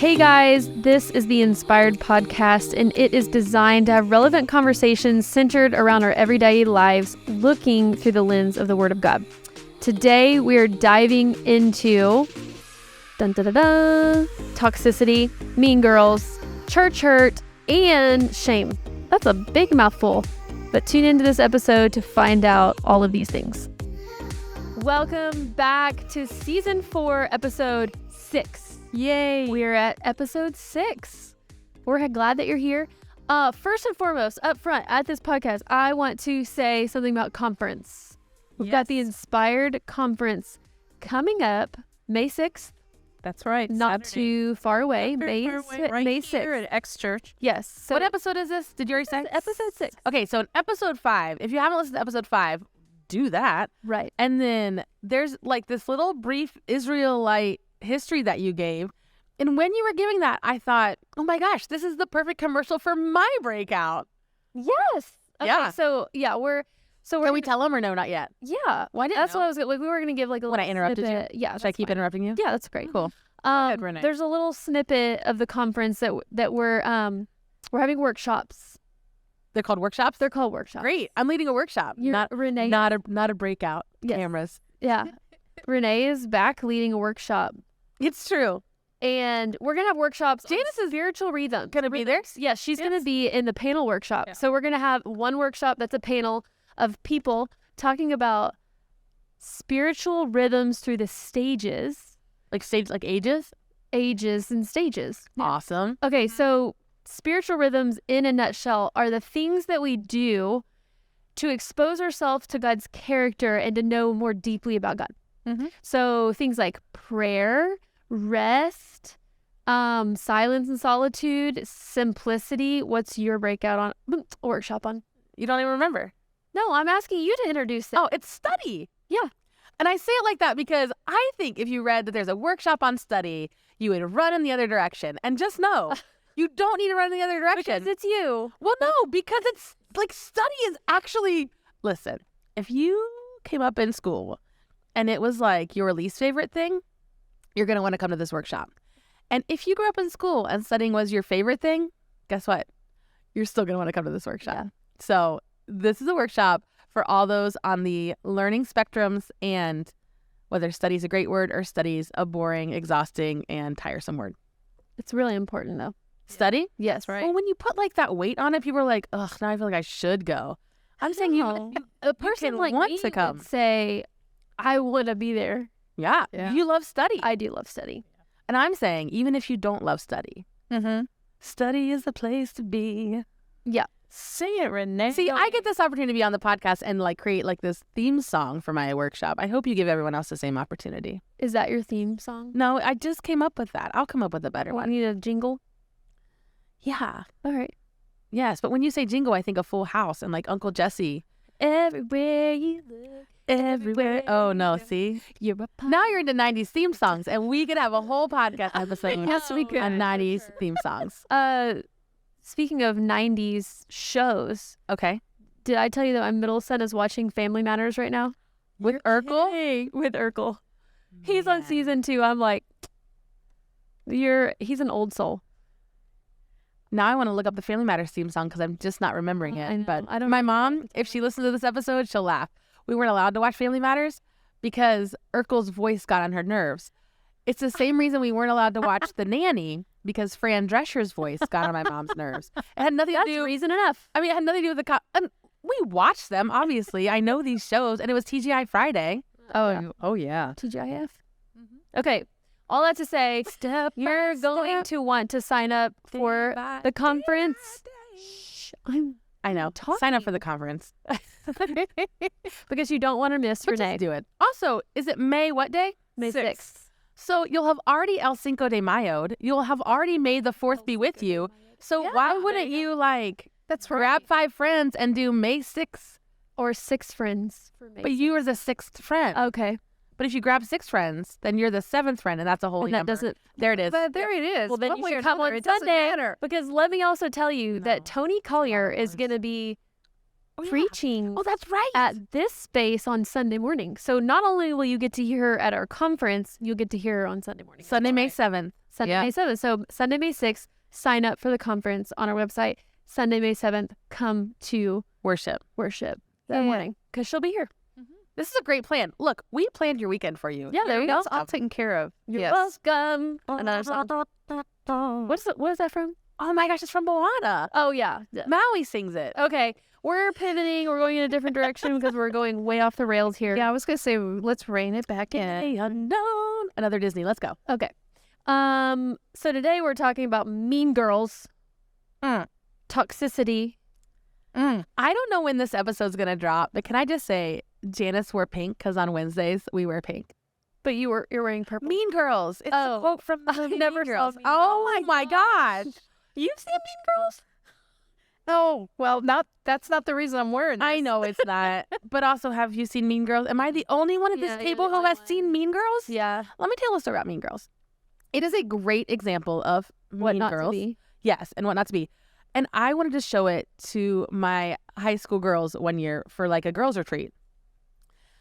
Hey guys, this is the Inspired Podcast, and it is designed to have relevant conversations centered around our everyday lives, looking through the lens of the Word of God. Today, we are diving into toxicity, mean girls, church hurt, and shame. That's a big mouthful, but tune into this episode to find out all of these things. Welcome back to Season 4, Episode 6. Yay! We're at Episode 6. We're glad that you're here. First and foremost, up front at this podcast, I want to say something about conference. We've got the Inspired Conference coming up May 6th. That's right. Not Saturday. Too far away. May May 6th. here at X Church. Yes. So What episode is this? Did you already say? Episode 6. Okay, so in episode 5, if you haven't listened to episode 5, do that. Right. And then there's like this little brief Israelite history that you gave. And when you were giving that, I thought, oh my gosh, this is the perfect commercial for my breakout. Yes. Okay, Yeah. So we're Can we tell them or no, not yet? yeah. Well, I didn't That's know. what I was like. We were gonna give like a When I little interrupted snippet. you? Yeah. Should I that's keep fine. interrupting you? Yeah, that's great. Cool. ahead, Renee. There's a little snippet of the conference that we're having workshops. They're called workshops? They're called workshops. Great. I'm leading a workshop. You're Renee. Not a breakout. Yes. Cameras. Yeah. Renee is back leading a workshop. It's true. And we're going to have workshops. Janice is spiritual rhythm. Gonna be there? Yeah, she's going to be in the panel workshop. Yeah. So we're going to have one workshop that's a panel of people talking about spiritual rhythms through the stages, Like stage, like ages? ages and stages. Awesome. Okay, so spiritual rhythms in a nutshell are the things that we do to expose ourselves to God's character and to know more deeply about God. Mhm. So things like prayer, rest, silence and solitude, simplicity. What's your breakout on workshop on? You don't even remember. No, I'm asking you to introduce it. Oh, it's study. Yeah. And I say it like that because I think if you read that there's a workshop on study, you would run in the other direction. And just know, you don't need to run in the other direction. Because it's you. Well, no, because it's like study is actually, listen, if you came up in school and it was like your least favorite thing, you're going to want to come to this workshop. And if you grew up in school and studying was your favorite thing, guess what? You're still going to want to come to this workshop. Yeah. So this is a workshop for all those on the learning spectrums and whether study is a great word or study's a boring, exhausting, and tiresome word. It's really important, though. Study? Yes. Right. Well, when you put like that weight on it, people are like, ugh, now I feel like I should go. I'm saying No. A person can like want me to come. would say, I want to be there. Yeah, Yeah. you love study. I do love study. And I'm saying, even if you don't love study, Mm-hmm. study is the place to be. Yeah. Say it, Renee. See, I get this opportunity to be on the podcast and like create like this theme song for my workshop. I hope you give everyone else the same opportunity. Is that your theme song? No, I just came up with that. I'll come up with a better I one. need a jingle. Yeah. All right. Yes. But when you say jingle, I think of Full House and like Uncle Jesse. Everywhere you look, Everywhere. Oh, no. See? you're a part. Now you're into 90s theme songs, and we could have a whole podcast episode Yes, we could. on 90s theme songs. Speaking of 90s shows, Okay. did I tell you that my middle son is watching Family Matters right now? With Urkel? Hey, with Urkel. He's on season 2. I'm like, he's an old soul. Now I want to look up the Family Matters theme song because I'm just not remembering it. I know. But I don't my remember mom, what if she listens to this episode, she'll laugh. We weren't allowed to watch Family Matters because Urkel's voice got on her nerves. It's the same reason we weren't allowed to watch The Nanny because Fran Drescher's voice got on my mom's nerves. It had nothing That's to do. reason enough. I mean, it had nothing to do with the and we watched them, obviously. I know these shows, and it was TGI Friday. Oh yeah. TGIF. Okay. All that to say, you're going to want to sign up for the conference. Shh, I know. talking. Sign up for the conference. because you don't want to miss But Renee. just do it. Also, is it May what day? May 6th. So you'll have already El Cinco de Mayo'd. You'll have already made the 4th be with you. So why wouldn't you like grab 5 friends and do May 6th? Or 6 friends. For May But you are the 6th friend. Okay. But if you grab 6 friends, then you're the 7th friend, and that's a holy And that number. doesn't. There it is. But there it is. Well, then One you way should or come another, on it doesn't Sunday. matter. Because let me also tell you No. that Tony Collier is course. going to be preaching Oh, that's right. at this space on Sunday morning. So not only will you get to hear her at our conference, you'll get to hear her on Sunday morning. Sunday, May 7th. Sunday, May 7th. So Sunday, May 6th, sign up for the conference on our website. Sunday, May 7th, come to Worship. that morning because she'll be here. This is a great plan. Look, we planned your weekend for you. Yeah, there we go. It's all taken care of. You're Yes. welcome. Another song. What is that from? Oh my gosh, it's from Moana. Oh, yeah. Maui sings it. Okay. We're pivoting. We're going in a different direction because we're going way off the rails here. Yeah, I was gonna say let's rein it back in. The unknown. Another Disney. Let's go. Okay. So today we're talking about Mean Girls, toxicity. I don't know when this episode's going to drop, but can I just say Janice wore pink because on Wednesdays we wear pink. But you're wearing purple. Mean Girls. It's a quote from the I Mean never saw Girls. Mean Oh Girls. my gosh. You've seen Mean Girls? Oh, well, that's not the reason I'm wearing this. I know it's not. But also, have you seen Mean Girls? Am I the only one at this Yeah, you're table the who only has one. seen Mean Girls? Yeah. Let me tell a story about Mean Girls. It is a great example of What Mean not Girls. to be. Yes, and what not to be. And I wanted to show it to my high school girls one year for like a girls' retreat.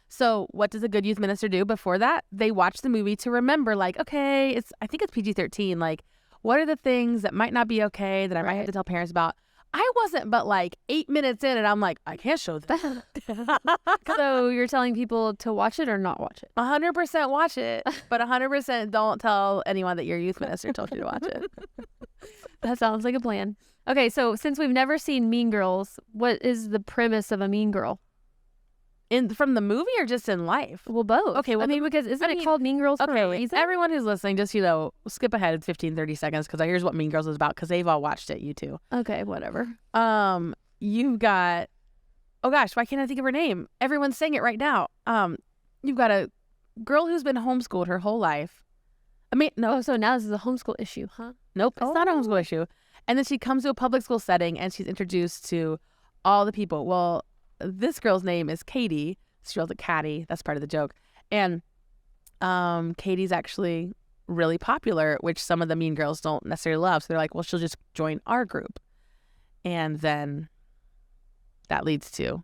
So what does a good youth minister do before that? They watch the movie to remember, like, okay, I think it's PG-13. Like, what are the things that might not be okay that I might have to tell parents about? I wasn't but like 8 minutes in and I'm like, I can't show this. So you're telling people to watch it or not watch it? 100% watch it, but 100% don't tell anyone that your youth minister told you to watch it. That sounds like a plan. Okay, so since we've never seen Mean Girls, what is the premise of a mean girl? From the movie or just in life? Well, both. Okay, well, I mean, because isn't it called Mean Girls for a Okay, reason? everyone who's listening, just, skip ahead 15, 30 seconds because here's what Mean Girls is about because they've all watched it, you two. Okay, whatever. You've got, oh gosh, why can't I think of her name? Everyone's saying it right now. You've got a girl who's been homeschooled her whole life. I mean, no, Oh, so now this is a homeschool issue, huh? nope, it's not a homeschool issue. And then she comes to a public school setting and she's introduced to all the people. Well, this girl's name is Katie. She spells it Caddy. That's part of the joke. And Katie's actually really popular, which some of the mean girls don't necessarily love. So they're like, well, she'll just join our group. And then that leads to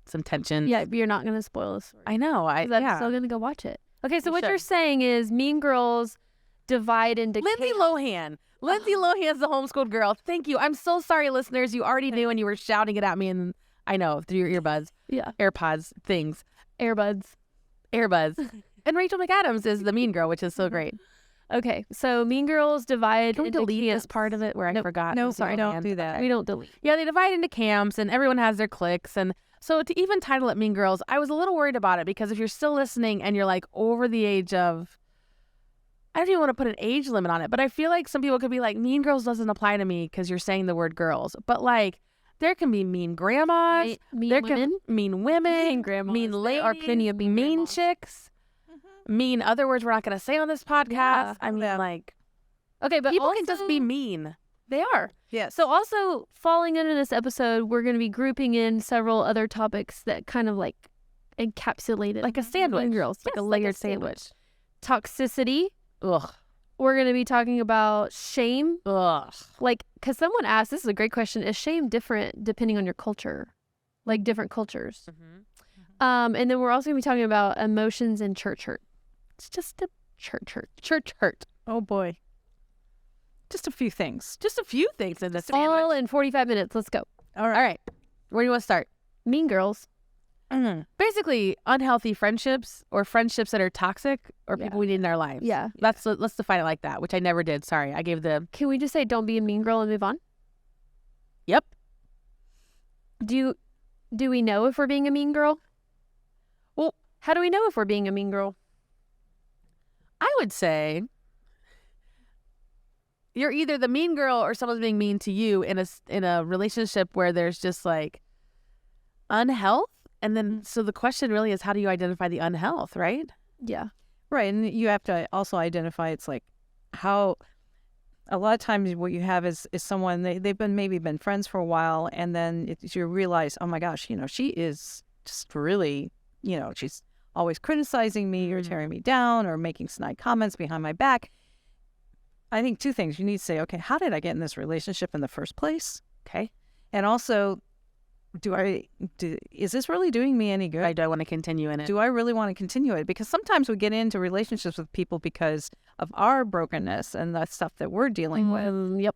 some tension. Yeah, but you're not going to spoil the story. I know. 'Cause I'm still going to go watch it. Okay, so You what you're should. saying is Mean Girls divide into Lindsay camps. Lohan. Lindsay Lohan's the homeschooled girl. Thank you. I'm so sorry, listeners. You already knew and you were shouting it at me, and I know through your earbuds, Yeah, AirPods, things, Airbuds. And Rachel McAdams is the mean girl, which is so great. Okay, so Mean Girls divide Can we into delete camps. this part of it where I Nope. forgot? No, Lindsay sorry, don't Lohan? do that. We don't delete. Yeah, they divide into camps and everyone has their cliques. And so to even title it Mean Girls, I was a little worried about it because if you're still listening and you're like over the age of, I don't even want to put an age limit on it, but I feel like some people could be like, Mean Girls doesn't apply to me because you're saying the word girls. But like, there can be mean grandmas, Mean there women. can mean women, Mean grandmas. mean There ladies, are plenty of mean grandmas. chicks, mean other words we're not going to say on this podcast. Yeah. I mean, like, Okay, but people also, can just be mean. They are. Yes. So also falling into this episode, we're going to be grouping in several other topics that kind of like encapsulate it. Like a sandwich. Mean Girls, Yes, like a layered sandwich. Toxicity. Ugh. We're going to be talking about shame. Ugh. Like, because someone asked, this is a great question, is shame different depending on your culture? Like different cultures. And then we're also going to be talking about emotions and church hurt. It's just a church hurt. Church hurt. Oh boy. Just a few things. Just a few things in this All sandwich. in 45 minutes. Let's go. All All right. Where do you want to start? Mean Girls. Basically, unhealthy friendships or friendships that are toxic or Yeah. people we need in our lives. Yeah. Let's define it like that, which I never did. Sorry. I gave the, Can we just say don't be a mean girl and move on? yep. Do we know if we're being a mean girl? Well, how do we know if we're being a mean girl? I would say you're either the mean girl or someone's being mean to you in a relationship where there's just like unhealth. And then, so the question really is, how do you identify the unhealth, right? Yeah. Right. And you have to also identify it's like how a lot of times what you have is someone they've been friends for a while, and then you realize, oh my gosh, she is just really, she's always criticizing me or tearing me down or making snide comments behind my back. I think two things. You need to say, okay, how did I get in this relationship in the first place? Okay. And also, is this really doing me any good? Do I want to continue in it? Do I really want to continue it? Because sometimes we get into relationships with people because of our brokenness and the stuff that we're dealing with. Yep.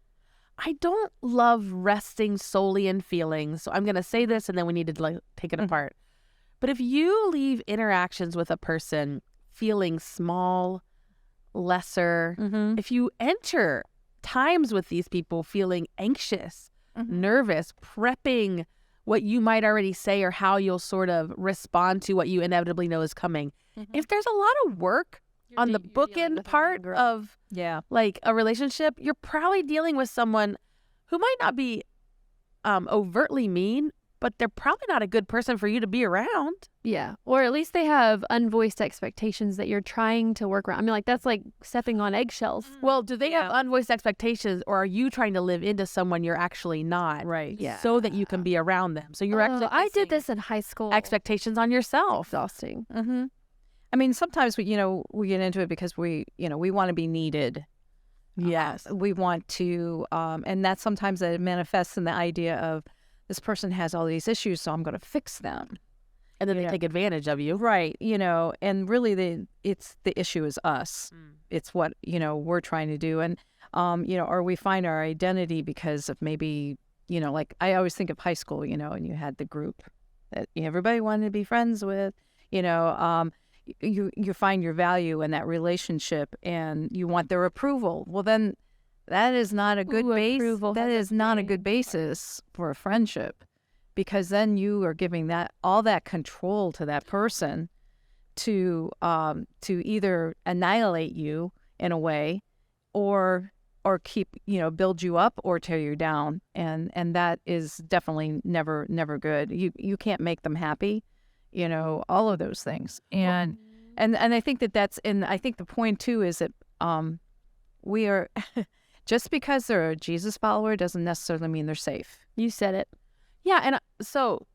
I don't love resting solely in feelings. So I'm going to say this and then we need to like take it apart. But if you leave interactions with a person feeling small, lesser, if you enter times with these people feeling anxious, nervous, prepping what you might already say or how you'll sort of respond to what you inevitably know is coming. If there's a lot of work on the bookend part of like a relationship, you're probably dealing with someone who might not be overtly mean, but they're probably not a good person for you to be around. Yeah. Or at least they have unvoiced expectations that you're trying to work around. I mean, like, that's like stepping on eggshells. Well, do they have unvoiced expectations, or are you trying to live into someone you're actually not? Right. Yeah. So that you can be around them. So you're actually I did this in high school. expectations on yourself. Exhausting. I mean, sometimes we get into it because we want to be needed. Yes. We want to, and that sometimes it manifests in the idea of this person has all these issues, so I'm going to fix them. And then they take advantage of you. Right. And really the issue is us. It's what, we're trying to do. And, or we find our identity because of maybe, like I always think of high school, and you had the group that everybody wanted to be friends with, you find your value in that relationship and you want their approval. Well, then that is not a good base. That is not a good basis for a friendship, because then you are giving all that control to that person to either annihilate you in a way, or keep build you up or tear you down, and that is definitely never good. You can't make them happy, all of those things, and I think that's, and I think the point too is that we are. Just because they're a Jesus follower doesn't necessarily mean they're safe. You said it. Yeah, and so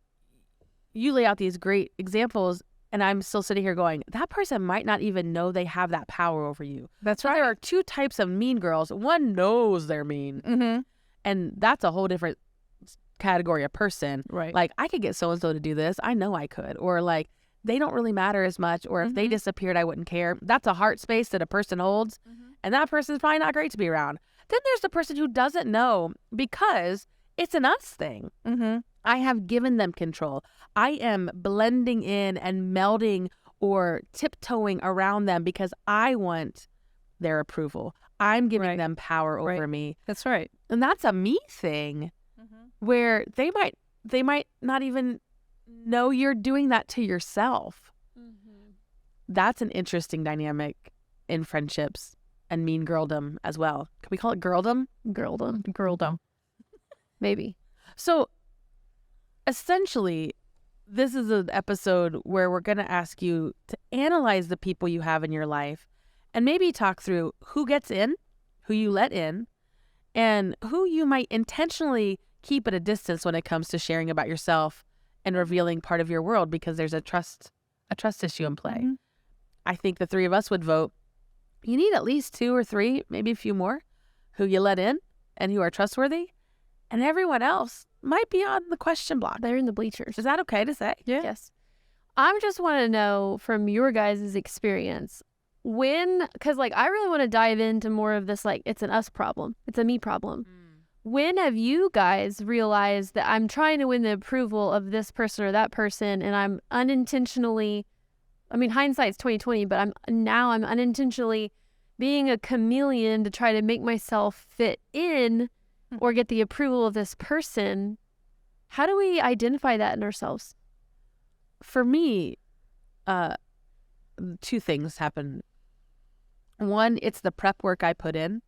you lay out these great examples, and I'm still sitting here going, that person might not even know they have that power over you. That's right. So there are two types of mean girls. One knows they're mean, and that's a whole different category of person. Right. Like, I could get so-and-so to do this. I know I could. Or like, they don't really matter as much, or if they disappeared, I wouldn't care. That's a heart space that a person holds, and that person's probably not great to be around. Then there's the person who doesn't know because it's an us thing. I have given them control. I am blending in and melding or tiptoeing around them because I want their approval. I'm giving them power over me. That's right. And that's a me thing where they might not even know you're doing that to yourself. That's an interesting dynamic in friendships. And mean girldom as well. Can we call it girldom? Girldom. Maybe. So essentially, this is an episode where we're going to ask you to analyze the people you have in your life and maybe talk through who gets in, who you let in, and who you might intentionally keep at a distance when it comes to sharing about yourself and revealing part of your world, because there's a trust issue in play. I think the three of us would vote you need at least 2 or 3, maybe a few more, who you let in and who are trustworthy. And everyone else might be on the question block. They're in the bleachers. Is that okay to say? Yeah. Yes. I just want to know from your guys' experience, because like I really want to dive into more of this, like it's an us problem. It's a me problem. When have you guys realized that I'm trying to win the approval of this person or that person, and I'm unintentionally, I mean, hindsight's 20/20, but I'm unintentionally being a chameleon to try to make myself fit in or get the approval of this person? How do we identify that in ourselves? For me, 2 things happen. One, it's the prep work I put in.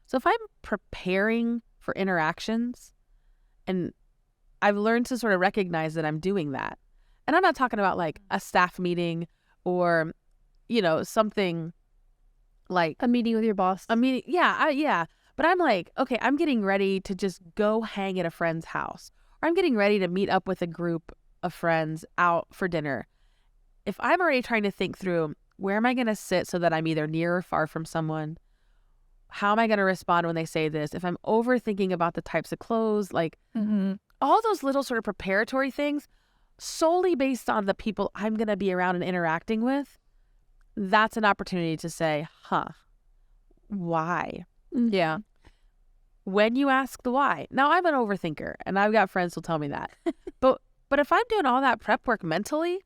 So if I'm preparing for interactions, and I've learned to sort of recognize that I'm doing that. And I'm not talking about like a staff meeting or, something like A meeting with your boss. a meeting. Yeah. But I'm like, okay, I'm getting ready to just go hang at a friend's house, or I'm getting ready to meet up with a group of friends out for dinner. If I'm already trying to think through, where am I going to sit so that I'm either near or far from someone? How am I going to respond when they say this? If I'm overthinking about the types of clothes, like, all those little sort of preparatory things solely based on the people I'm going to be around and interacting with, that's an opportunity to say, why? Yeah. When you ask the why. Now, I'm an overthinker, and I've got friends who'll tell me that. but if I'm doing all that prep work mentally,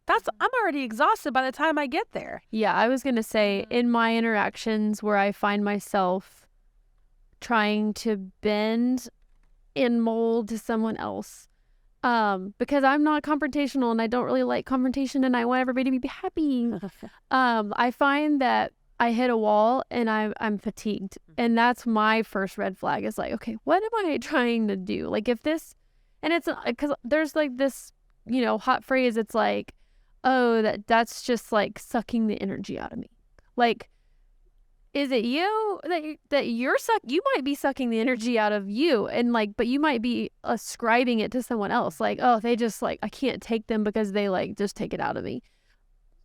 I'm already exhausted by the time I get there. Yeah, I was going to say, in my interactions where I find myself trying to bend and mold to someone else, because I'm not confrontational and I don't really like confrontation and I want everybody to be happy. I find that I hit a wall and I'm fatigued. And that's my first red flag is like, okay, what am I trying to do? Like if this, and it's because there's like this, hot phrase. It's like, oh, that's just like sucking the energy out of me. Like, is it you that you're you might be sucking the energy out of you, and like, but you might be ascribing it to someone else. Like, oh, they just like, I can't take them because they like just take it out of me.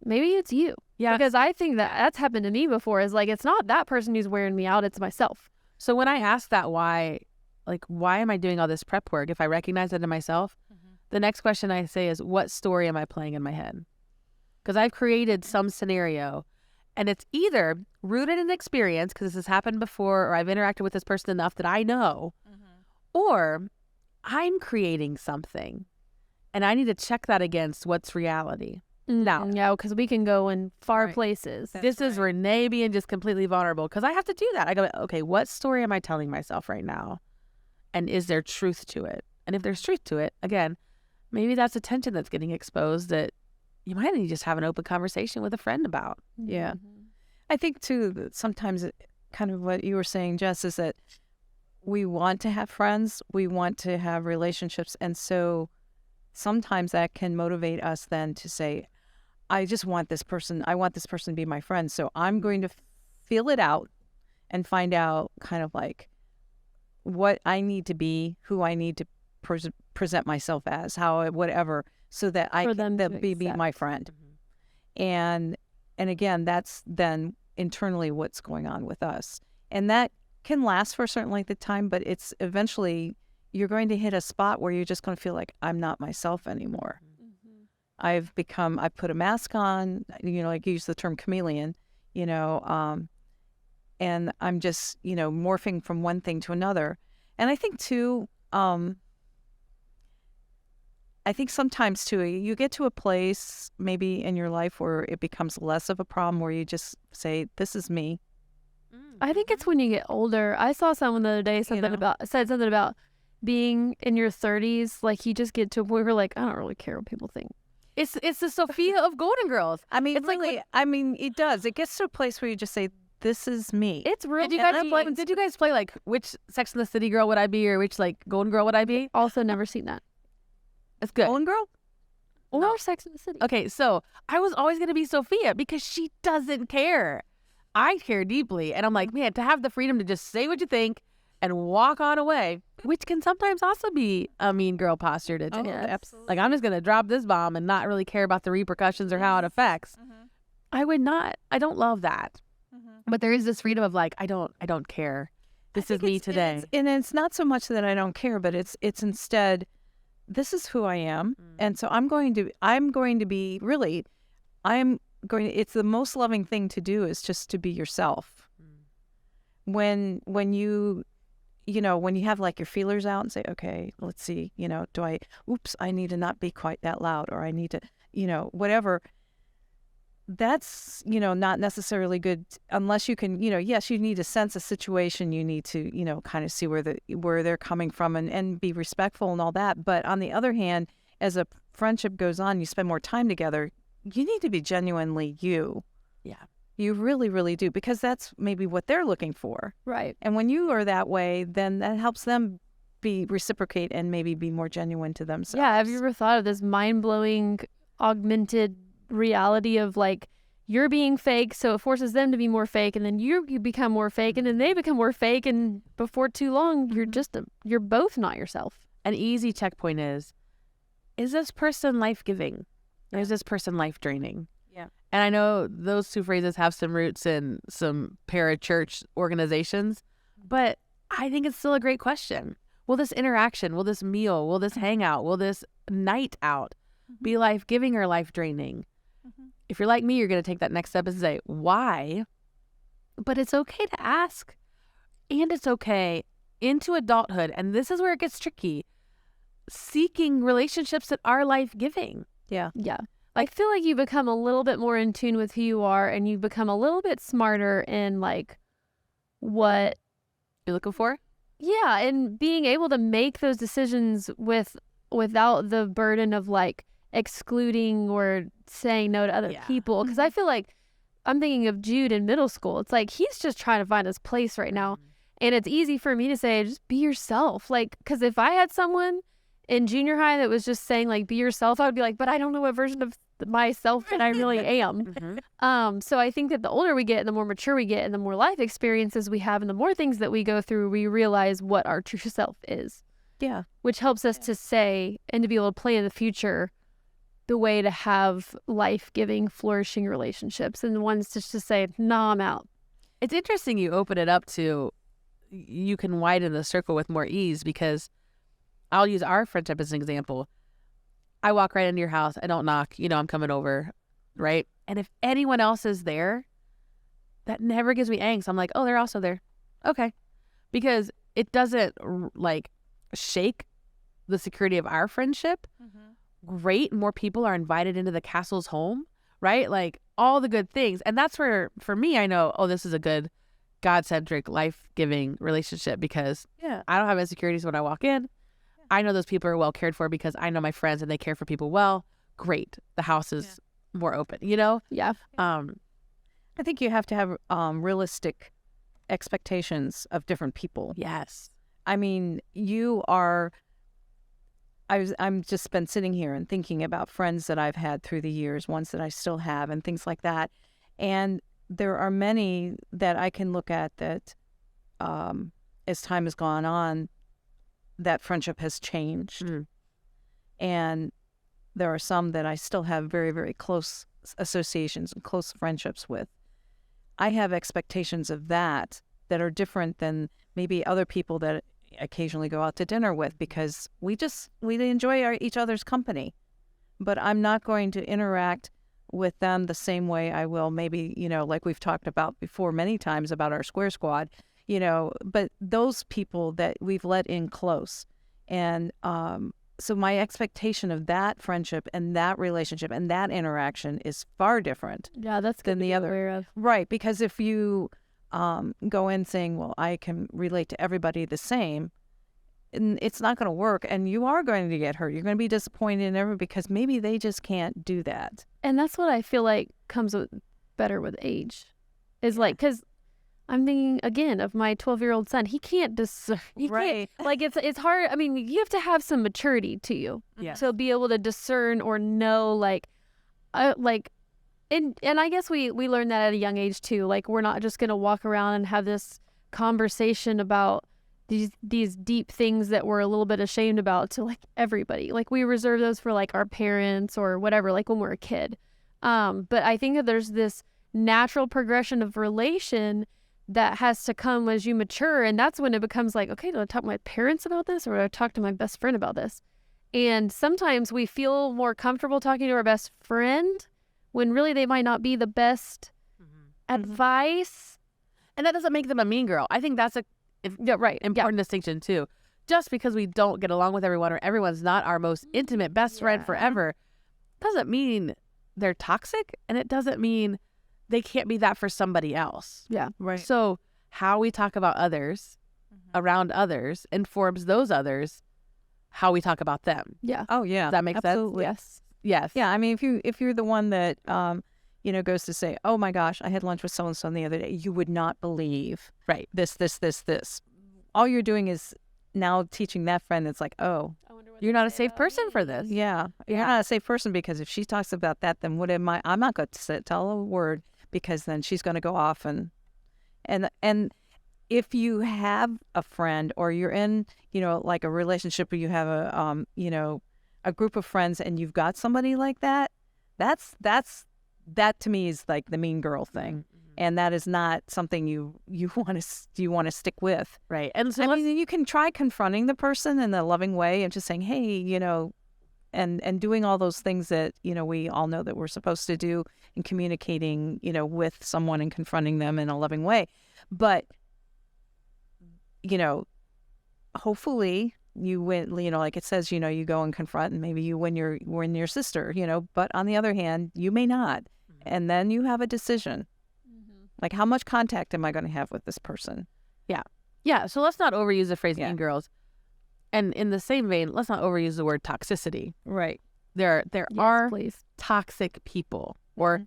Maybe it's you. Yeah. Because I think that's happened to me before. Is like, it's not that person who's wearing me out, it's myself. So when I ask that why am I doing all this prep work? If I recognize it in myself, the next question I say is, what story am I playing in my head? Because I've created some scenario, and it's either rooted in experience, because this has happened before, or I've interacted with this person enough that I know, or I'm creating something, and I need to check that against what's reality. Now, yeah, because we can go in far places. This is Renee being just completely vulnerable, because I have to do that. I go, okay, what story am I telling myself right now? And is there truth to it? And if there's truth to it, again, maybe that's a tension that's getting exposed that you might need to just have an open conversation with a friend about. Yeah. I think, too, that sometimes kind of what you were saying, Jess, is that we want to have friends. We want to have relationships. And so sometimes that can motivate us then to say, I just want this person. I want this person to be my friend. So I'm going to feel it out and find out kind of like what I need to be, who I need to present myself as, how, whatever, so that I can be my friend. And again, that's then internally what's going on with us. And that can last for a certain length of time, but it's eventually you're going to hit a spot where you're just going to feel like I'm not myself anymore. I put a mask on, like you use the term chameleon, and I'm just, morphing from one thing to another. And I think too, sometimes too, you get to a place maybe in your life where it becomes less of a problem, where you just say, this is me. I think it's when you get older. I saw someone the other day said something about being in your 30s. Like you just get to a point where like, I don't really care what people think. It's the Sophia of Golden Girls. I mean, it's really, it does. It gets to a place where you just say, this is me. It's real. Did you guys play like which Sex and the City girl would I be, or which like Golden Girl would I be? Also never seen that. It's good. Golden Girl? Or Sex and the City. Okay, so I was always going to be Sophia because she doesn't care. I care deeply. And I'm like, man, to have the freedom to just say what you think and walk on away, which can sometimes also be a mean girl posture to take. Absolutely. Like, I'm just going to drop this bomb and not really care about the repercussions or how it affects. I don't love that. But there is this freedom of like, I don't care. This is me today. And it's not so much that I don't care, but it's instead, this is who I am. And so it's the most loving thing to do is just to be yourself. When you have like your feelers out and say, okay, let's see, I need to not be quite that loud, or I need to, whatever. That's, not necessarily good unless you can, yes, you need to sense a situation. You need to, kind of see where they're coming from and be respectful and all that. But on the other hand, as a friendship goes on, you spend more time together, you need to be genuinely you. Yeah. You really, really do, because that's maybe what they're looking for. Right. And when you are that way, then that helps them reciprocate and maybe be more genuine to themselves. Yeah. Have you ever thought of this mind-blowing augmented reality of like, you're being fake, so it forces them to be more fake, and then you become more fake, and then they become more fake, and before too long, you're both not yourself. An easy checkpoint is this person life-giving? Or is this person life-draining? Yeah. And I know those two phrases have some roots in some parachurch organizations, but I think it's still a great question. will this interaction, will this meal, will this hangout, will this night out be life-giving or life-draining? If you're like me, you're going to take that next step and say, why? But it's okay to ask. And it's okay into adulthood. And this is where it gets tricky. Seeking relationships that are life-giving. Yeah. Yeah. I feel like you become a little bit more in tune with who you are, and you become a little bit smarter in like what You're looking for? Yeah, and being able to make those decisions without the burden of like excluding or saying no to other people. Because I feel like I'm thinking of Jude in middle school. It's like he's just trying to find his place right now. And it's easy for me to say, just be yourself. Like, because if I had someone in junior high that was just saying like, be yourself, I would be like, but I don't know what version of myself that I really am. So I think that the older we get and the more mature we get and the more life experiences we have and the more things that we go through, we realize what our true self is. Yeah. Which helps us to say and to be able to plan in the future the way to have life-giving, flourishing relationships, and the ones just to say, nah, I'm out. It's interesting you open it up to you can widen the circle with more ease, because I'll use our friendship as an example. I walk right into your house. I don't knock. I'm coming over, right? And if anyone else is there, that never gives me angst. I'm like, oh, they're also there. Okay. Because it doesn't like shake the security of our friendship. Great. More people are invited into the castle's home, right? Like all the good things. And that's where, for me, I know, oh, this is a good God-centric, life-giving relationship, because I don't have insecurities when I walk in. I know those people are well cared for because I know my friends and they care for people well. Great. The house is more open, Yeah. I think you have to have realistic expectations of different people. Yes. I mean, I'm just been sitting here and thinking about friends that I've had through the years, ones that I still have and things like that. And there are many that I can look at that as time has gone on, that friendship has changed. And there are some that I still have very, very close associations and close friendships with. I have expectations of that are different than maybe other people that occasionally go out to dinner with, because we enjoy each other's company. But I'm not going to interact with them the same way I will maybe, like we've talked about before many times about our Square Squad, but those people that we've let in close. And so my expectation of that friendship and that relationship and that interaction is far different. Yeah, that's good than the other. Aware of. Right, because if you go in saying, well, I can relate to everybody the same, and it's not going to work, and you are going to get hurt. You're going to be disappointed in everyone because maybe they just can't do that. And that's what I feel like comes better with age. Is like, because I'm thinking again of my 12-year-old son. He can't discern. Right. Like it's hard. I mean, you have to have some maturity to you to be able to discern or know and I guess we learned that at a young age too. Like, we're not just going to walk around and have this conversation about these deep things that we're a little bit ashamed about to like everybody. Like, we reserve those for like our parents or whatever, like when we're a kid. But I think that there's this natural progression of relation that has to come as you mature. And that's when it becomes like, okay, do I talk to my parents about this, or do I talk to my best friend about this? And sometimes we feel more comfortable talking to our best friend when really they might not be the best advice. And that doesn't make them a mean girl. I think that's important distinction too. Just because we don't get along with everyone or everyone's not our most intimate best friend forever doesn't mean they're toxic, and it doesn't mean they can't be that for somebody else. Yeah. Right. So how we talk about others around others informs those others how we talk about them. Yeah. Oh yeah. Does that make Absolutely. sense? Yes. Yeah. I mean, if you're the one that goes to say, oh my gosh, I had lunch with so and so the other day, you would not believe this. All you're doing is now teaching that friend that's like, oh, you're not a safe person for this. yeah, you're not a safe person, because if she talks about that, then what am I? I'm not going to tell a word, because then she's going to go off and if you have a friend, or you're in, like a relationship where you have a group of friends and you've got somebody like that, that to me is like the mean girl thing. and that is not something you want to stick with. Right. And so I mean, you can try confronting the person in a loving way and just saying, hey, and doing all those things that, we all know that we're supposed to do in communicating, with someone and confronting them in a loving way. But, hopefully you win, like it says, you go and confront and maybe you win your sister, but on the other hand, you may not. And then you have a decision. Like, how much contact am I going to have with this person? Yeah. So let's not overuse the phrase mean girls. And in the same vein, let's not overuse the word toxicity. Right. There are please. toxic people, or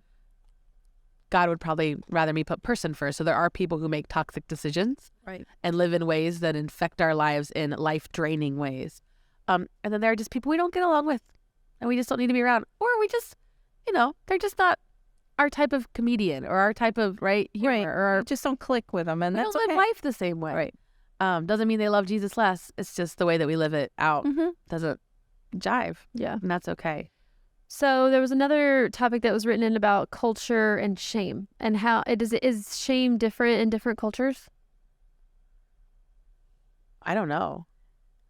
God would probably rather me put person first. So there are people who make toxic decisions, right, and live in ways that infect our lives in life-draining ways. And then there are just people we don't get along with, and we just don't need to be around, or we just, they're just not our type of comedian or our type of humor, or you just don't click with them, and we that's don't okay. live life the same way. Right. Doesn't mean they love Jesus less. It's just the way that we live it out doesn't jive. Yeah. And that's okay. So there was another topic that was written in about culture and shame, and how is shame different in different cultures? I don't know.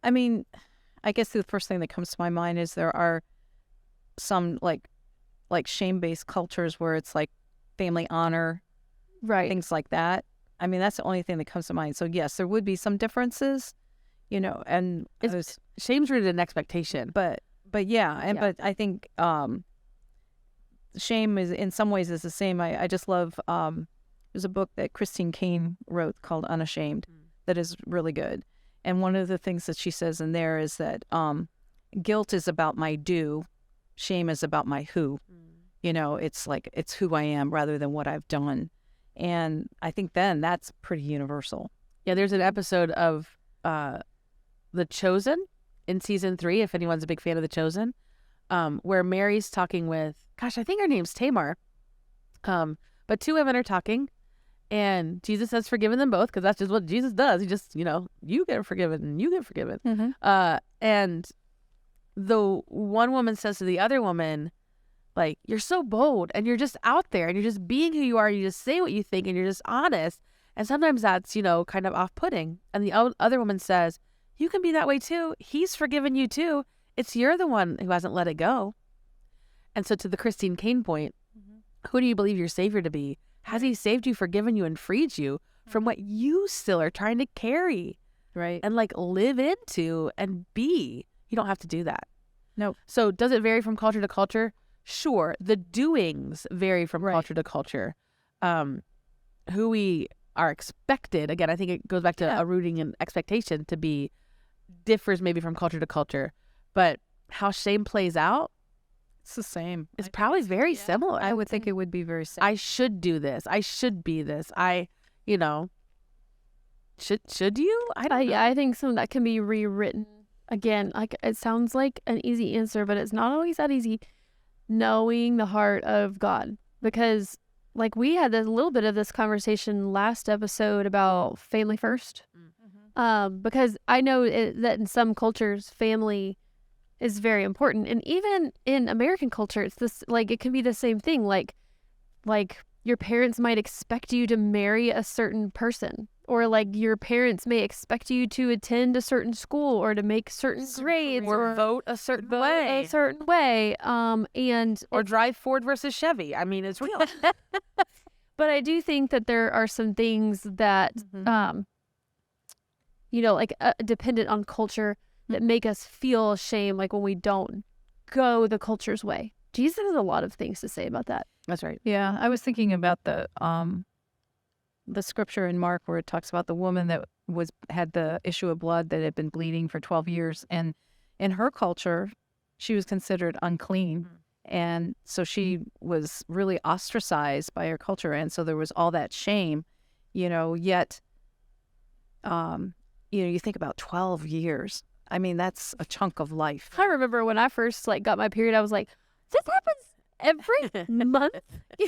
I mean, I guess the first thing that comes to my mind is there are some like shame-based cultures where it's like family honor, right, things like that. I mean, that's the only thing that comes to mind. So yes, there would be some differences, and Shame's rooted in expectation. But yeah, but I think shame is in some ways is the same. I just love there's a book that Christine Kane wrote called Unashamed that is really good. And one of the things that she says in there is that guilt is about my do, shame is about my who. It's like it's who I am rather than what I've done. And I think then that's pretty universal. Yeah, there's an episode of The Chosen in season 3, if anyone's a big fan of The Chosen, where Mary's talking with, I think her name's Tamar, but two women are talking, and Jesus has forgiven them both, because that's just what Jesus does. He just, you get forgiven and you get forgiven. And the one woman says to the other woman, like, you're so bold and you're just out there and you're just being who you are. You just say what you think and you're just honest. And sometimes that's, kind of off-putting. And the other woman says, you can be that way too. He's forgiven you too. It's you're the one who hasn't let it go. And so to the Christine Kane point, who do you believe your Savior to be? Has he saved you, forgiven you, and freed you from what you still are trying to carry? Right. And live into and be. You don't have to do that. No. So does it vary from culture to culture? Sure, the doings vary from culture to culture. Who we are expected, again, I think it goes back to a rooting and expectation to be, differs maybe from culture to culture. But how shame plays out, it's the same. It's probably very similar. I would think it would be very similar. I should do this. I should be this. Should you? I don't know. I think some of that can be rewritten. Again, it sounds like an easy answer, but it's not always that easy. Knowing the heart of God, because we had a little bit of this conversation last episode about family first, because I know that in some cultures family is very important, and even in American culture it's this, it can be the same thing, like your parents might expect you to marry a certain person, or your parents may expect you to attend a certain school or to make certain grades or vote a certain way. And or drive Ford versus Chevy. I mean, it's real. But I do think that there are some things that dependent on culture that make us feel shame, when we don't go the culture's way. Jesus has a lot of things to say about that. That's right. Yeah, I was thinking about the scripture in Mark where it talks about the woman that had the issue of blood that had been bleeding for 12 years. And in her culture, she was considered unclean. And so she was really ostracized by her culture. And so there was all that shame, yet, you think about 12 years. I mean, that's a chunk of life. I remember when I first got my period, I was like, this happens every month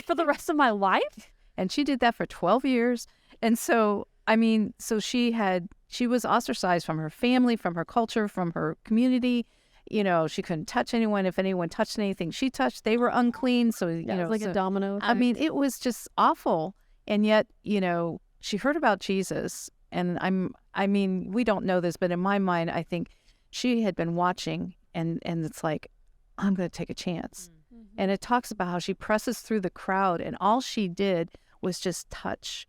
for the rest of my life? And she did that for 12 years. And so, she was ostracized from her family, from her culture, from her community. She couldn't touch anyone. If anyone touched anything she touched, they were unclean. So, it was like a domino effect. It was just awful. And yet, she heard about Jesus. And we don't know this, but in my mind, I think she had been watching and it's like, I'm going to take a chance. Mm-hmm. And it talks about how she presses through the crowd and all she did was just touch,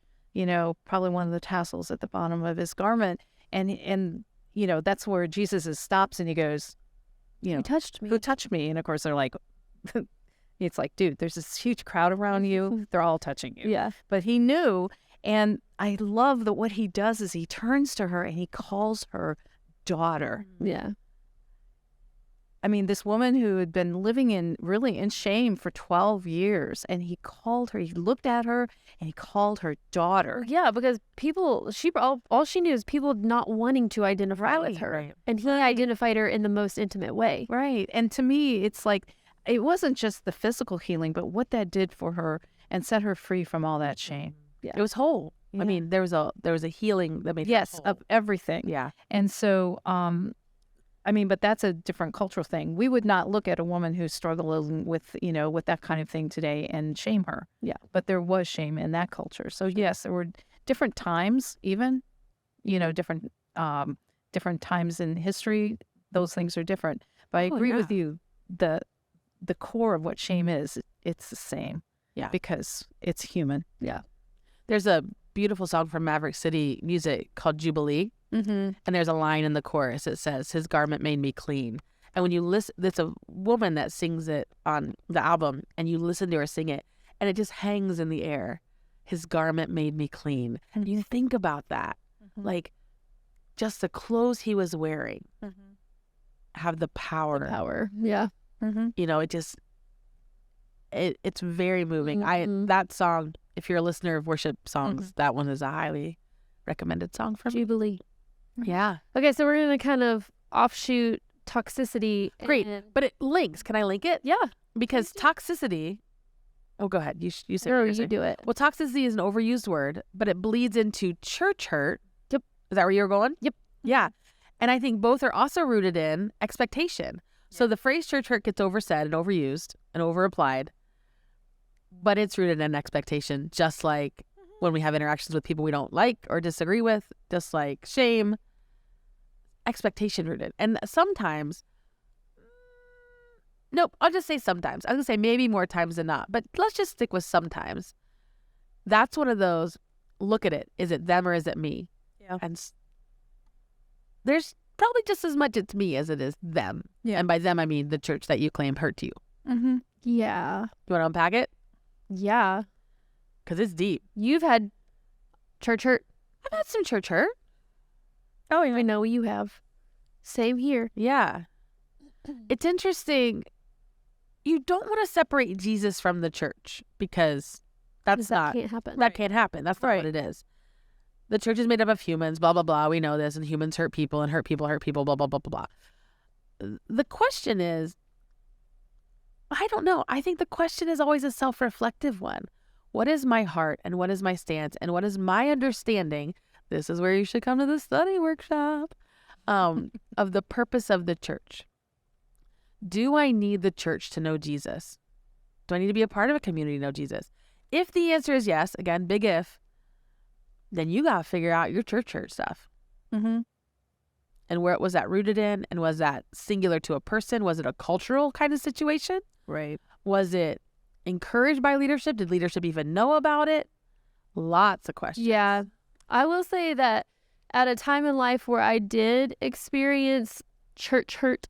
probably one of the tassels at the bottom of his garment. And that's where Jesus stops and he goes, Who touched me? Who touched me? And of course they're like, it's like, dude, there's this huge crowd around you. They're all touching you. Yeah. But he knew. And I love that what he does is he turns to her and he calls her daughter. Yeah. I mean, this woman who had been living in shame for 12 years, and he looked at her and he called her daughter. Yeah, because all she knew is people not wanting to identify with her. Right. And he identified her in the most intimate way. Right. And to me, it's like, it wasn't just the physical healing, but what that did for her and set her free from all that shame. Yeah. It was whole. Yeah. I mean, there was a healing that made her whole. Of everything. Yeah. And so, but that's a different cultural thing. We would not look at a woman who's struggling with that kind of thing today and shame her. Yeah. But there was shame in that culture. So yes, there were different times, even, different times in history. Those things are different. But I agree with you. The core of what shame is, it's the same. Yeah. Because it's human. Yeah. There's a beautiful song from Maverick City Music called Jubilee. Mm-hmm. And there's a line in the chorus that says, his garment made me clean. And when you listen, there's a woman that sings it on the album, and you listen to her sing it, and it just hangs in the air. His garment made me clean. And you think about that. Mm-hmm. Like, just the clothes he was wearing have the power. Yeah. Mm-hmm. It's very moving. Mm-hmm. That song, if you're a listener of worship songs, that one is a highly recommended song for me. Jubilee. Yeah. Okay, so we're going to kind of offshoot toxicity. Great. But it links. Can I link it? Yeah. Because toxicity. Oh, go ahead. You say Girl, it. you do it. Well, toxicity is an overused word, but it bleeds into church hurt. Yep. Is that where you're going? Yep. Yeah. And I think both are also rooted in expectation. So the phrase church hurt gets oversaid and overused and overapplied, but it's rooted in expectation, just like when we have interactions with people we don't like or disagree with, just like shame, expectation rooted. And sometimes, nope, I'll just say sometimes. I was going to say maybe more times than not, but let's just stick with sometimes. That's one of those, look at it. Is it them or is it me? Yeah. And there's probably just as much it's me as it is them. Yeah. And by them, I mean the church that you claim hurt you. Mm-hmm. Yeah. You want to unpack it? Yeah. Because it's deep. You've had church hurt. I've had some church hurt. Oh, I know you have. Same here. Yeah. It's interesting. You don't want to separate Jesus from the church because that can't happen. That can't happen. That's not what it is. The church is made up of humans, blah, blah, blah. We know this. And humans hurt people, and hurt people, blah, blah, blah, blah, blah. The question is, I don't know. I think the question is always a self-reflective one. What is my heart, and what is my stance, and what is my understanding? This is where you should come to the study workshop of the purpose of the church. Do I need the church to know Jesus? Do I need to be a part of a community to know Jesus? If the answer is yes, again, big if, then you got to figure out your church hurt stuff. Mm-hmm. And where was that rooted in? And was that singular to a person? Was it a cultural kind of situation? Right. Was it encouraged by leadership? Did leadership even know about it? Lots of questions. Yeah. I will say that at a time in life where I did experience church hurt,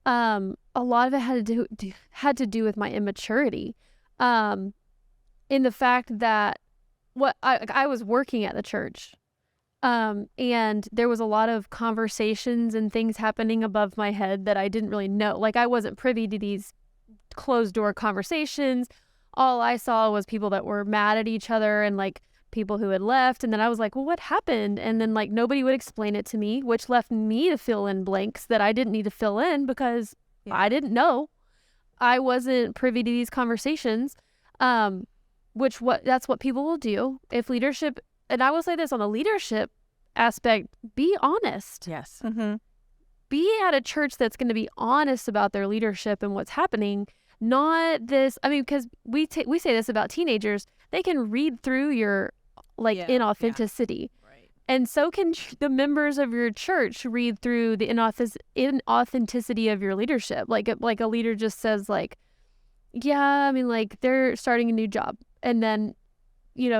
a lot of it had to do with my immaturity, in the fact that I was working at the church, and there was a lot of conversations and things happening above my head that I didn't really know. Like, I wasn't privy to these closed door conversations. All I saw was people that were mad at each other and like people who had left. And then I was like, well, what happened? And then like nobody would explain it to me, which left me to fill in blanks that I didn't need to fill in because I didn't know. I wasn't privy to these conversations. That's what people will do if leadership, and I will say this on the leadership aspect, be honest. Yes. Mm-hmm. Be at a church that's going to be honest about their leadership and what's happening. not this. I mean, because we say this about teenagers, they can read through your inauthenticity. Right. And so can the members of your church read through the inauthenticity of your leadership. Like a leader just says like, yeah, I mean, like they're starting a new job, and then,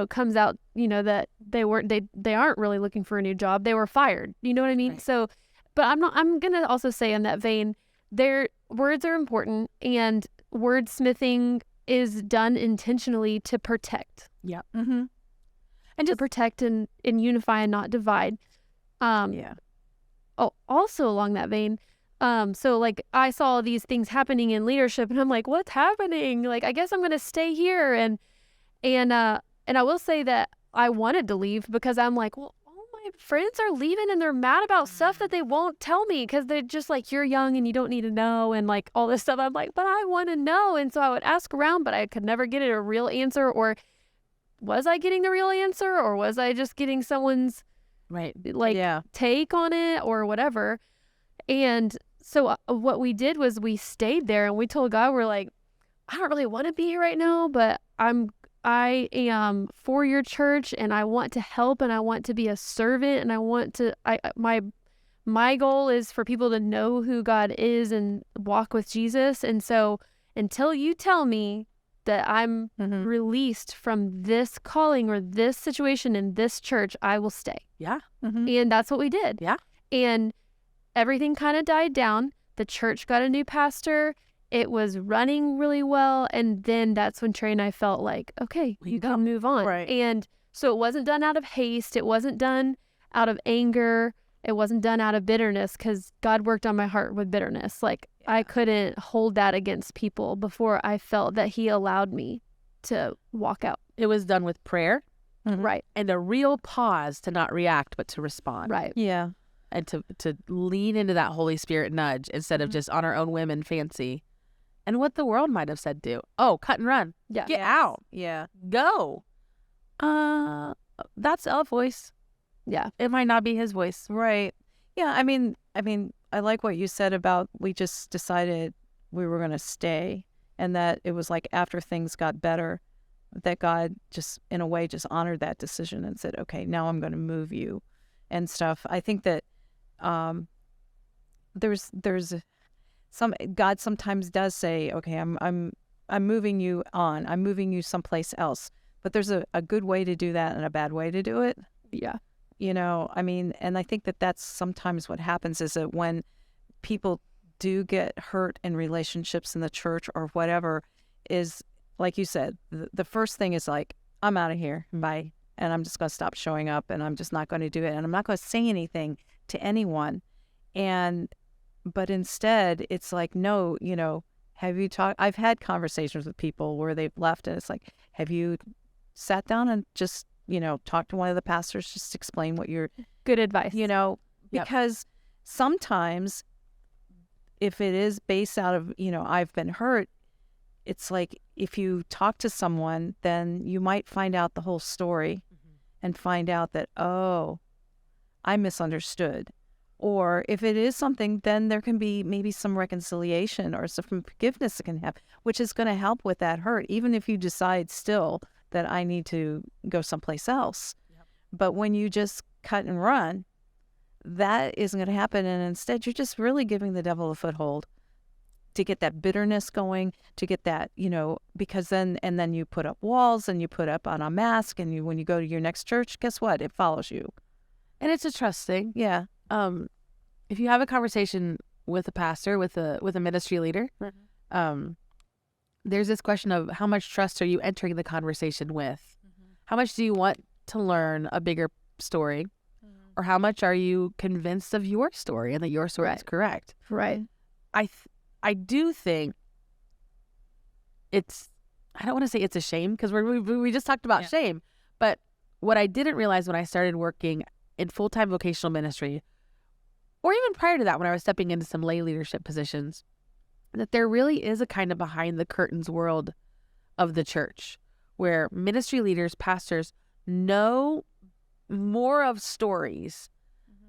comes out, that they aren't really looking for a new job. They were fired. You know what I mean? Right. So, but I'm going to also say in that vein, their words are important, and wordsmithing is done intentionally to protect. Yeah. Mm-hmm. And to protect and unify and not divide. Yeah. Oh, also along that vein, so like I saw these things happening in leadership, and I'm like, what's happening? Like, I guess I'm gonna stay here, and I will say that I wanted to leave because I'm like, well, all my friends are leaving, and they're mad about stuff that they won't tell me because they're just like, you're young and you don't need to know, and like all this stuff. I'm like, but I want to know, and so I would ask around, but I could never get a real answer. Or was I getting the real answer, or was I just getting someone's Right. take on it or whatever? And so what we did was we stayed there, and we told God, we're like, I don't really want to be here right now, but I am for your church, and I want to help, and I want to be a servant, and I want to, my goal is for people to know who God is and walk with Jesus. And so until you tell me that I'm released from this calling or this situation in this church, I will stay. Yeah. Mm-hmm. And that's what we did. Yeah. And everything kind of died down. The church got a new pastor. It was running really well. And then that's when Trey and I felt like, okay, you can move on. Right. And so it wasn't done out of haste. It wasn't done out of anger. It wasn't done out of bitterness, because God worked on my heart with bitterness. Like, I couldn't hold that against people before I felt that he allowed me to walk out. It was done with prayer. Mm-hmm. Right. And a real pause to not react, but to respond. Right. Yeah. And to lean into that Holy Spirit nudge instead of just on our own whim and fancy. And what the world might have said do. Oh, cut and run. Yeah. Get out. Yeah. Go. That's El's voice. Yeah. It might not be his voice. Right. Yeah. I mean, I like what you said about we just decided we were going to stay, and that it was like after things got better that God just in a way just honored that decision and said, okay, now I'm going to move you and stuff. I think that there's some, God sometimes does say, okay, I'm moving you on. I'm moving you someplace else. But there's a good way to do that and a bad way to do it. Yeah. And I think that that's sometimes what happens is that when people do get hurt in relationships in the church or whatever, is like you said, the first thing is like, I'm out of here, bye. And I'm just going to stop showing up, and I'm just not going to do it. And I'm not going to say anything to anyone. But instead it's like, no, have you talked? I've had conversations with people where they've left, and it's like, have you sat down and just, talk to one of the pastors, just explain what you're, Good advice. because sometimes if it is based out of, I've been hurt, it's like if you talk to someone, then you might find out the whole story and find out that, oh, I misunderstood. Or if it is something, then there can be maybe some reconciliation or some forgiveness that can happen, which is going to help with that hurt, even if you decide still that I need to go someplace else. Yep. But when you just cut and run, that isn't going to happen. And instead, you're just really giving the devil a foothold to get that bitterness going, to get that, because then you put up walls and you put up on a mask, and when you go to your next church, guess what? It follows you. And it's a trust thing. Yeah. If you have a conversation with a pastor, with a ministry leader, there's this question of how much trust are you entering the conversation with? How much do you want to learn a bigger story? Or how much are you convinced of your story and that your story is correct? Right. I do think I don't want to say it's a shame, because we just talked about shame. But what I didn't realize when I started working in full-time vocational ministry, or even prior to that when I was stepping into some lay leadership positions, that there really is a kind of behind the curtains world of the church where ministry leaders, pastors know more of stories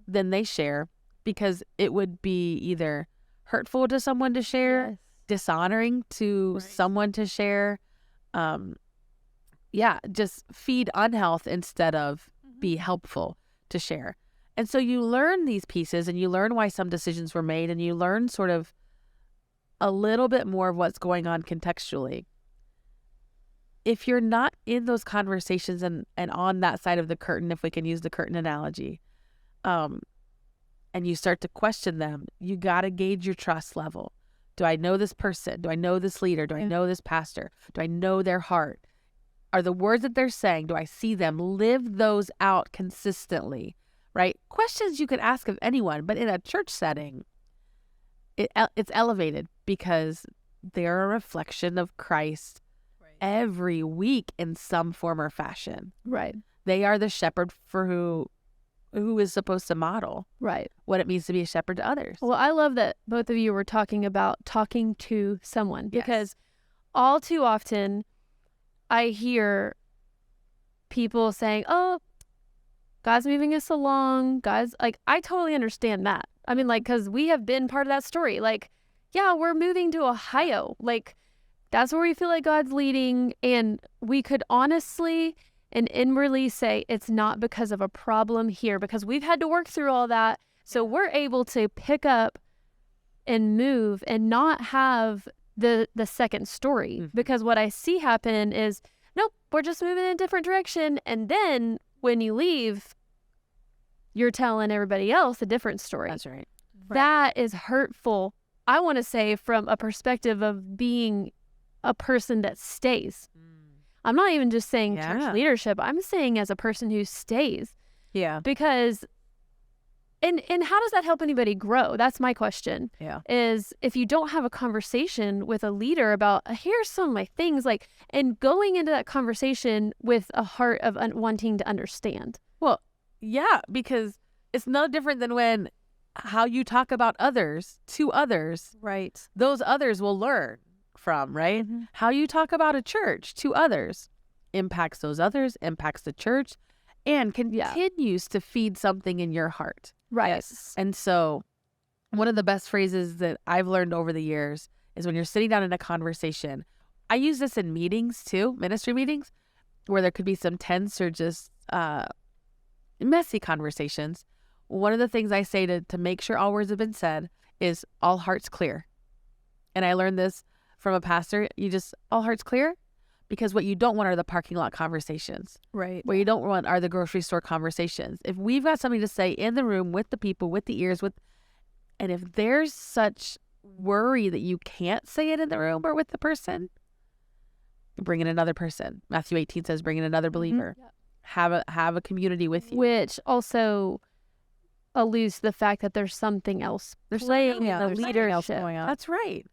than they share, because it would be either hurtful to someone to share, dishonoring to someone to share. Just feed unhealth instead of be helpful to share. And so you learn these pieces and you learn why some decisions were made, and you learn sort of a little bit more of what's going on contextually. If you're not in those conversations and on that side of the curtain, if we can use the curtain analogy, and you start to question them, you got to gauge your trust level. Do I know this person? Do I know this leader? Do I know this pastor? Do I know their heart? Are the words that they're saying, do I see them live those out consistently? Right? Questions you could ask of anyone, but in a church setting, it's elevated because they're a reflection of Christ every week in some form or fashion. Right. They are the shepherd for who is supposed to model what it means to be a shepherd to others. Well, I love that both of you were talking about talking to someone, because all too often I hear people saying, oh, God's moving us along. God's like, I totally understand that. I mean, like, because we have been part of that story. Like, yeah, we're moving to Ohio. Like, that's where we feel like God's leading. And we could honestly and inwardly say it's not because of a problem here, because we've had to work through all that. So we're able to pick up and move and not have the second story. Because what I see happen is, nope, we're just moving in a different direction. And then when you leave, you're telling everybody else a different story. That's right. That is hurtful, I want to say, from a perspective of being a person that stays. I'm not even just saying church leadership. I'm saying as a person who stays. Yeah. Because, and how does that help anybody grow? That's my question. Yeah. Is if you don't have a conversation with a leader about, here's some of my things, like, and going into that conversation with a heart of wanting to understand. Well, yeah, because it's no different than when how you talk about others to others. Right. Those others will learn from, right? How you talk about a church to others impacts those others, impacts the church, and continues to feed something in your heart. Right. Yes. And so one of the best phrases that I've learned over the years is when you're sitting down in a conversation. I use this in meetings too, ministry meetings, where there could be some tense or just messy conversations. One of the things I say to make sure all words have been said is all hearts clear. And I learned this from a pastor. You just, all hearts clear, because what you don't want are the parking lot conversations. Right. What you don't want are the grocery store conversations. If we've got something to say in the room with the people, with the ears, and if there's such worry that you can't say it in the room or with the person, bring in another person. Matthew 18 says, bring in another believer. Have a community with you. Which also alludes to the fact that there's something else playing in the leadership. Going on. That's right.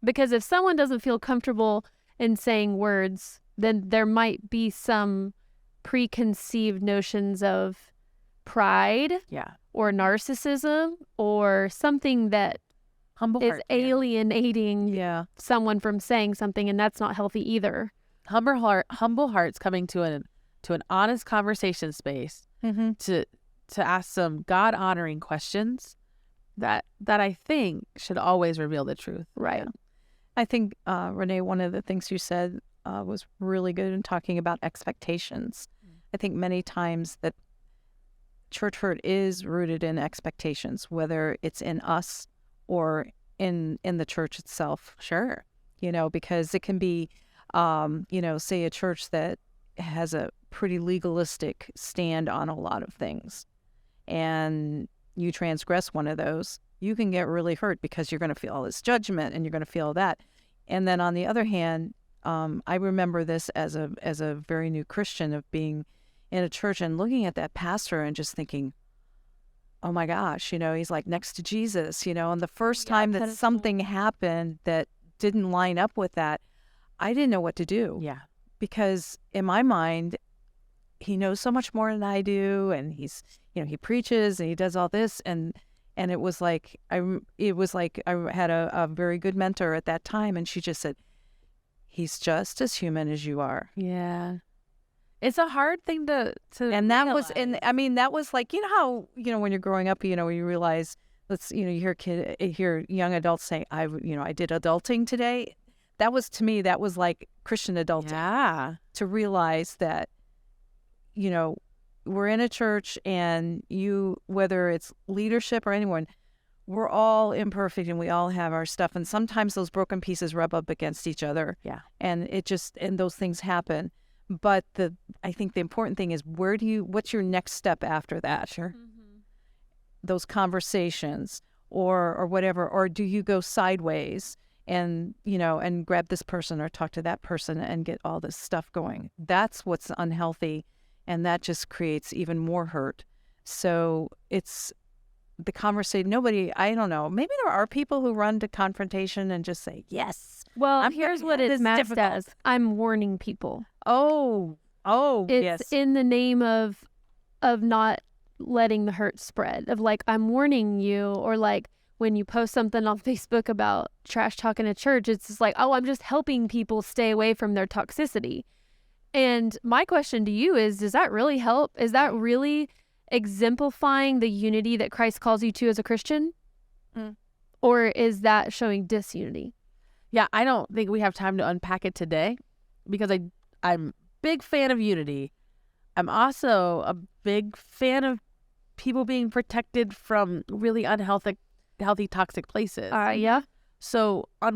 Because if someone doesn't feel comfortable in saying words, then there might be some preconceived notions of pride or narcissism or something that is alienating someone from saying something, and that's not healthy either. Humble hearts coming to an honest conversation space to ask some God-honoring questions that I think should always reveal the truth. Right. Yeah. I think, Renee, one of the things you said was really good in talking about expectations. I think many times that church hurt is rooted in expectations, whether it's in us or in the church itself. Sure. Because it can be, say a church that has a pretty legalistic stand on a lot of things, and you transgress one of those, you can get really hurt because you're going to feel all this judgment and you're going to feel that. And then on the other hand, I remember this as a very new Christian, of being in a church and looking at that pastor and just thinking, oh my gosh, he's like next to Jesus, and the first time that something happened that didn't line up with that, I didn't know what to do. Yeah. Because in my mind, he knows so much more than I do, and he's, he preaches and he does all this, and it was like I had a very good mentor at that time, and she just said, he's just as human as you are. Yeah. It's a hard thing to and that realize. was, and I mean, that was like, how, when you're growing up, you realize you hear young adults say, I did adulting today. That was, to me, that was like Christian adulting. Yeah. To realize that, we're in a church, and whether it's leadership or anyone, we're all imperfect and we all have our stuff. And sometimes those broken pieces rub up against each other. Yeah. And those things happen. But I think the important thing is, what's your next step after that? Sure. Those conversations or whatever, or do you go sideways and grab this person or talk to that person and get all this stuff going? That's what's unhealthy, and that just creates even more hurt. So it's the conversation. I don't know, maybe there are people who run to confrontation and just say, yes. Well, here's what it does. I'm warning people. Oh, it's yes. in the name of not letting the hurt spread, of like, I'm warning you. Or like when you post something on Facebook about trash talking a church, it's just like, oh, I'm just helping people stay away from their toxicity. And my question to you is, does that really help? Is that really exemplifying the unity that Christ calls you to as a Christian? Or is that showing disunity? Yeah, I don't think we have time to unpack it today, because I'm a big fan of unity. I'm also a big fan of people being protected from really healthy, toxic places. Yeah. So to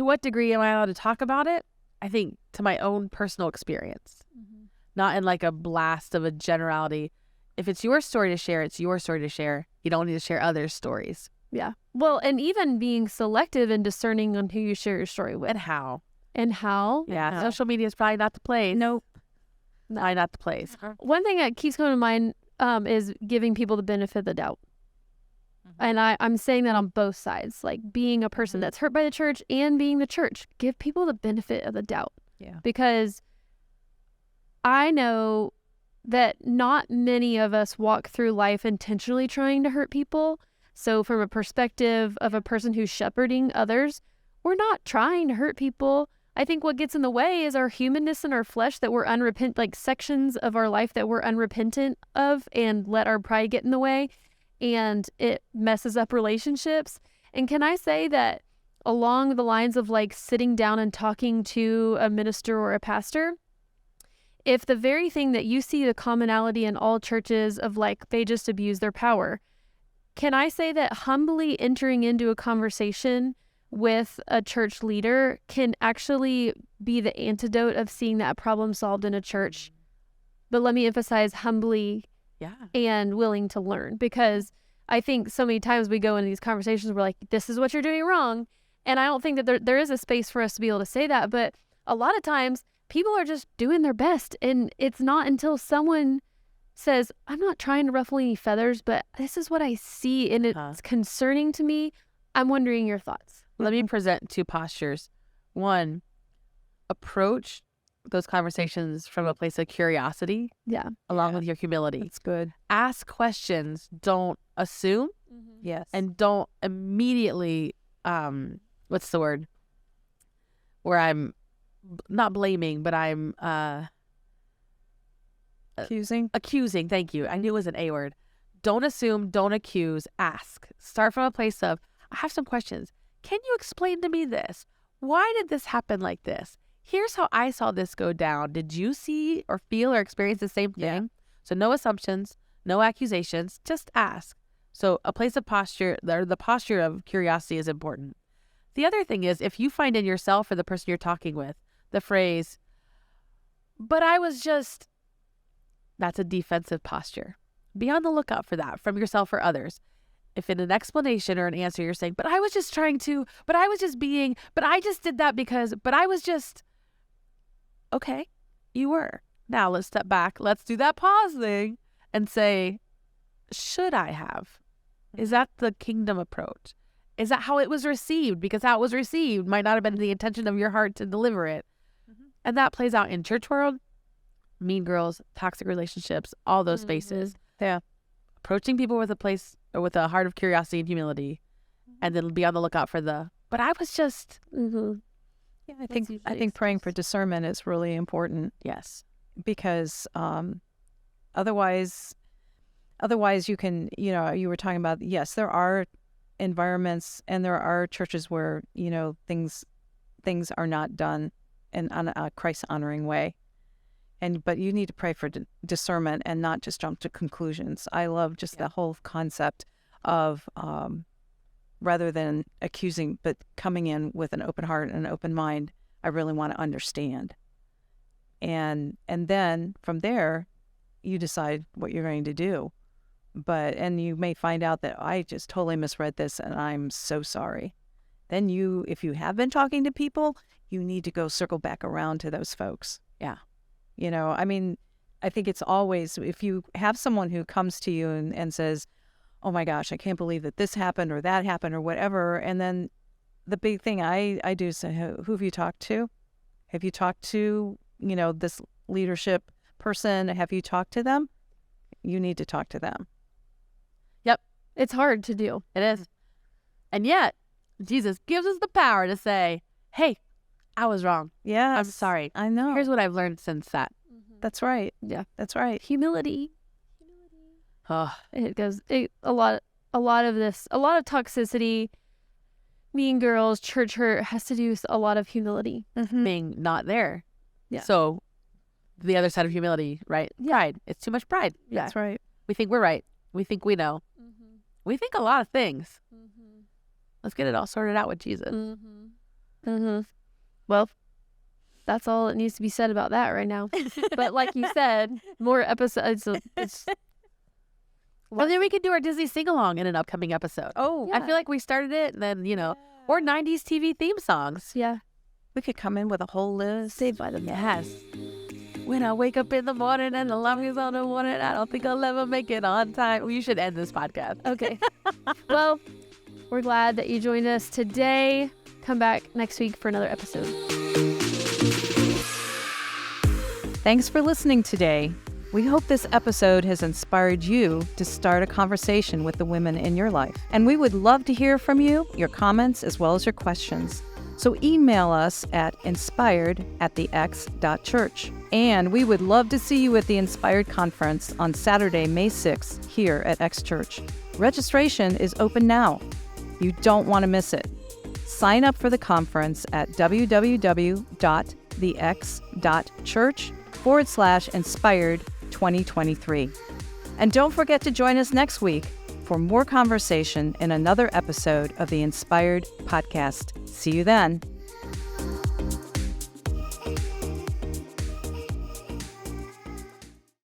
what degree am I allowed to talk about it? I think to my own personal experience, not in like a blast of a generality. If it's your story to share, it's your story to share. You don't need to share others' stories. Yeah. Well, and even being selective and discerning on who you share your story with. And how. Yeah. Social media is probably not the place. Nope. Probably not the place. One thing that keeps coming to mind is giving people the benefit of the doubt. And I'm saying that on both sides, like being a person that's hurt by the church and being the church. Give people the benefit of the doubt. Yeah. Because I know that not many of us walk through life intentionally trying to hurt people. So from a perspective of a person who's shepherding others, we're not trying to hurt people. I think what gets in the way is our humanness and our flesh, that we're unrepentant, like sections of our life that we're unrepentant of, and let our pride get in the way, and it messes up relationships. And can I say that along the lines of like sitting down and talking to a minister or a pastor, if the very thing that you see the commonality in all churches of like they just abuse their power, can I say that humbly entering into a conversation with a church leader can actually be the antidote of seeing that problem solved in a church? But let me emphasize humbly and willing to learn, because I think so many times we go into these conversations, we're like, this is what you're doing wrong. And I don't think that there is a space for us to be able to say that. But a lot of times people are just doing their best. And it's not until someone says, I'm not trying to ruffle any feathers, but this is what I see and it's concerning to me. I'm wondering your thoughts. Let me present two postures. One, approach those conversations from a place of curiosity. Yeah. Along with your humility. That's good. Ask questions. Don't assume. Yes. And don't immediately, what's the word? Where I'm not blaming, but I'm accusing. Thank you. I knew it was an A word. Don't assume, don't accuse, ask. Start from a place of, I have some questions. Can you explain to me this? Why did this happen like this? Here's how I saw this go down. Did you see or feel or experience the same thing? Yeah. So no assumptions, no accusations, just ask. So a place of posture, or the posture of curiosity, is important. The other thing is, if you find in yourself or the person you're talking with the phrase, but I was just, that's a defensive posture. Be on the lookout for that from yourself or others. If in an explanation or an answer you're saying, but I was just trying to, but I was just being, but I just did that because, but I was just, okay, you were. Now let's step back. Let's do that pause thing and say, should I have? Is that the kingdom approach? Is that how it was received? Because how it was received might not have been the intention of your heart to deliver it. And that plays out in church world, mean girls, toxic relationships, all those spaces. Yeah. Approaching people with a place or with a heart of curiosity and humility, and then be on the lookout for but I was just. Yeah, I think praying for discernment is really important. Yes. Because otherwise, otherwise you can, you were talking about, yes, there are environments and there are churches where, things are not done in a Christ-honoring way. But you need to pray for discernment and not just jump to conclusions. I love just the whole concept of rather than accusing, but coming in with an open heart and an open mind. I really want to understand. And then from there, you decide what you're going to do. And you may find out that I just totally misread this and I'm so sorry. Then if you have been talking to people, you need to go circle back around to those folks. Yeah. I think it's always, if you have someone who comes to you and says, oh my gosh, I can't believe that this happened or that happened or whatever. And then the big thing I do is say, who have you talked to? Have you talked to, this leadership person? Have you talked to them? You need to talk to them. Yep. It's hard to do. It is. And yet, Jesus gives us the power to say, hey, I was wrong. Yeah. I'm sorry. I know. Here's what I've learned since that. That's right. Yeah. That's right. Humility. Oh, A lot of toxicity, mean girls, church hurt has to do with a lot of humility. being not there. Yeah. So the other side of humility, right? Pride. It's too much pride. Yeah. That's right. We think we're right. We think we know. We think a lot of things. Let's get it all sorted out with Jesus. Well, that's all that needs to be said about that right now. But like you said, more episodes. Well, then we could do our Disney sing-along in an upcoming episode. Oh, Yeah. I feel like we started it and then, or 90s TV theme songs. Yeah. we could come in with a whole list. Saved by the Bell. Yes. When I wake up in the morning and the alarm is on the morning, I don't think I'll ever make it on time. You should end this podcast. Okay. Well, we're glad that you joined us today. Come back next week for another episode. Thanks for listening today. We hope this episode has inspired you to start a conversation with the women in your life. And we would love to hear from you, your comments, as well as your questions. So email us at inspired@thex.church. And we would love to see you at the Inspired Conference on Saturday, May 6th, here at X Church. Registration is open now. You don't want to miss it. Sign up for the conference at www.thex.church/inspired 2023. And don't forget to join us next week for more conversation in another episode of the Inspired Podcast. See you then.